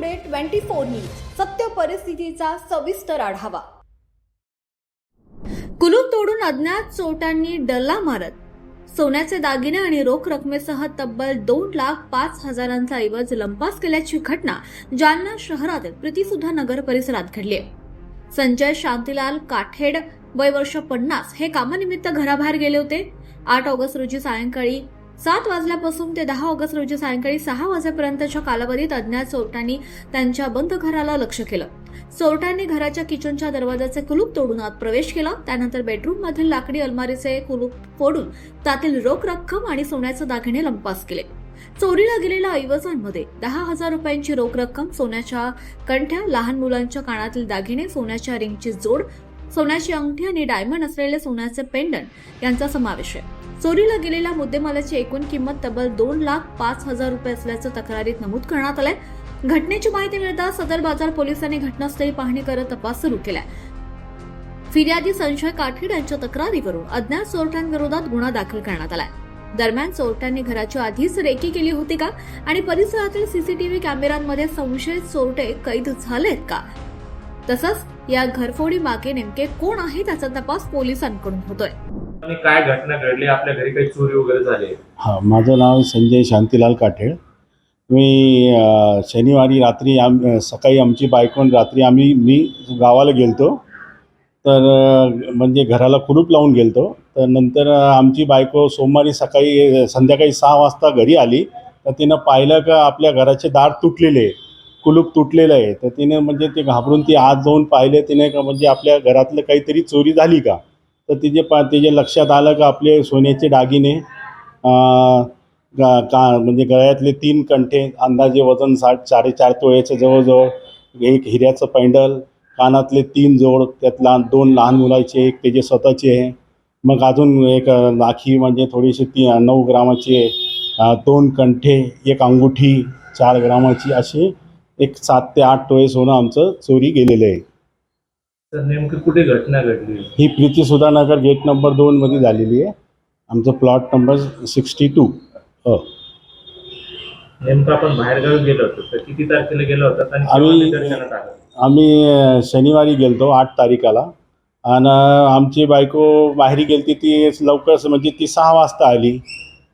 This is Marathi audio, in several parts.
टुडे 24 न्यूज सत्य परिस्थितीचा सविस्तर आढावा। कुलूप तोडून अज्ञात चोरट्यांनी डल्ला मारत सोन्याचे दागिने आणि रोख रकमेसह तब्बल 2,05,000चा ऐवज लंपास केल्याची घटना जालना शहरातील प्रीतीसुधा नगर परिसरात घडली आहे। संजय शांतीलाल काठेड वय वर्ष 50 हे कामानिमित्त घराबाहेर गेले होते। 8 ऑगस्ट रोजी सायंकाळी 7 वाजल्यापासून ते 10 ऑगस्ट रोजी सायंकाळी 6 वाजेपर्यंतच्या कालावधीत अज्ञात चोरट्यांनी त्यांच्या बंद घराला लक्ष्य केलं। चोरट्यांनी घराच्या किचनच्या दरवाजाचे कुलूप तोडून आत प्रवेश केला। त्यानंतर बेडरूम मधील लाकडी अलमारीचे कुलूप फोडून त्यातील रोख रक्कम आणि सोन्याचे दागिने लंपास केले। चोरीला गेलेल्या ऐवजांमध्ये 10,000 रुपयांची रोख रक्कम, सोन्याच्या कंठ्या, लहान मुलांच्या कानातील दागिने, सोन्याच्या रिंगची जोड, सोन्याची अंगठी आणि डायमंड असलेले सोन्याचे पेंडंट यांचा समावेश आहे। चोरीला गेलेल्या मुद्देमालाची एकूण किंमत तब्बल 2,05,000 रुपये असल्याचं तक्रारीत नमूद करण्यात आलंय। घटनेची माहिती मिळताच सदर बाजार पोलिसांनी घटनास्थळी पाहणी करत तपास सुरू केलाय। फिर्यादी संजय काठेड यांच्या तक्रारीवरून अज्ञात चोरट्यांविरोधात गुन्हा दाखल करण्यात आलाय। दरम्यान चोरट्यांनी घराची आधीच रेकी केली होती का आणि परिसरातील सीसीटीव्ही कॅमेऱ्यांमध्ये संशयित चोरटे कैद झालेत का, तसंच या घरफोडी मागे नेमके कोण आहे त्याचा तपास पोलिसांकडून होतोय। काय घटना घडली, आपल्या घरी काही चोरी वगैरे झाली? माझं नाव संजय शांतीलाल काठेड। मी शनिवारी रात्री सकाळी आमची बायकोन रात्री मी गावाला गेलतो, तर म्हणजे घराला कुलूप लावून गेलतो। तर नंतर आमची बायको सोमवारी संध्याकाळी 6 वाजता घरी आली, तर तिनं पाहिलं का आपल्या घराचे दार तुटलेले, कुलूप तुटलेलं आहे। तर तिने म्हणजे ते घाबरून ती आत जाऊन पाहिले तिने का म्हणजे आपल्या घरातलं काहीतरी चोरी झाली का। तर तिचे लक्षात आलं का आपले सोन्याचे दागिने, म्हणजे गळ्यातले 3 कंठे, अंदाजे वजन 4.5 तोळ्याच्या जवळजवळ, एक हिऱ्याचं पैंडल, कानातले 3 जोड, त्यातला 2 लहान मुलाचे, एक त्याचे स्वतःचे आहे। मग अजून एक राखी म्हणजे थोडीशी 9 ग्रामाची आहे, 2 कंठे, एक अंगुठी 4 ग्रामाची, अशी एक 7 ते 8 तोळे सोनं आमचं चोरी गेलेलं आहे। तर नेमकं कुठे घटना घडली? ही प्रीतीसुधा नगर गेट नंबर 2 मध्ये झालेली आहे। आमचं प्लॉट नंबर 62। नेमकं आपण बाहेरगावी गेलो होतो, तर किती तारखेला गेलो होतात आणि दर्शनात आलो? आम्ही शनिवारी गेलतो 8 तारखेला, आणि आमची बायको माहेरी गेलती, ती लवकर म्हणजे ती 6 वाजता आली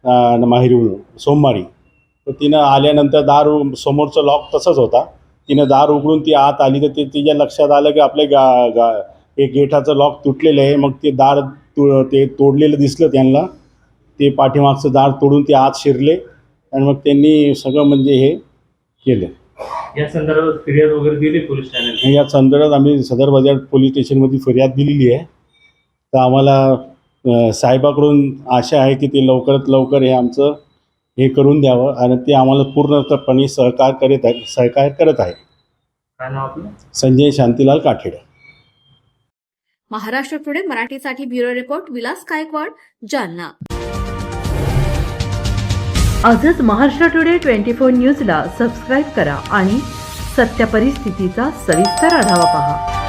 माहेरीहून सोमवारी। तर तिनं आल्यानंतर दार समोरचं लॉक तसंच होता, तिनं दार उघडून ती आत आली, तर तिच्या लक्षात आलं की आपल्या एक गेटाचं लॉक तुटलेलं आहे। मग ते दार ते तोडलेलं दिसलं त्यांना, ते पाठीमागचं दार तोडून ते आत शिरले आणि मग त्यांनी सगळं म्हणजे हे केलं। या संदर्भात फिर्याद वगैरे दिली पोलीस ठाण्याला? या संदर्भात आम्ही सदर बाजार पोलीस स्टेशनमध्ये फिर्याद दिलेली आहे। तर आम्हाला साहेबाकडून आशा आहे की ते लवकरात लवकर हे आमचं हे करून द्यावं आणि ते आम्हाला पूर्णपणे सहकार्य करत आहे। काय नाव आपलं? संजय शांतीलाल काठेड। महाराष्ट्र टुडे मराठीसाठी ब्युरो रिपोर्ट विलास गायकवाड, जालना। आजच महाराष्ट्र टुडे 24 न्यूजला सबस्क्राईब करा आणि सत्य परिस्थितीचा सविस्तर आढावा पहा।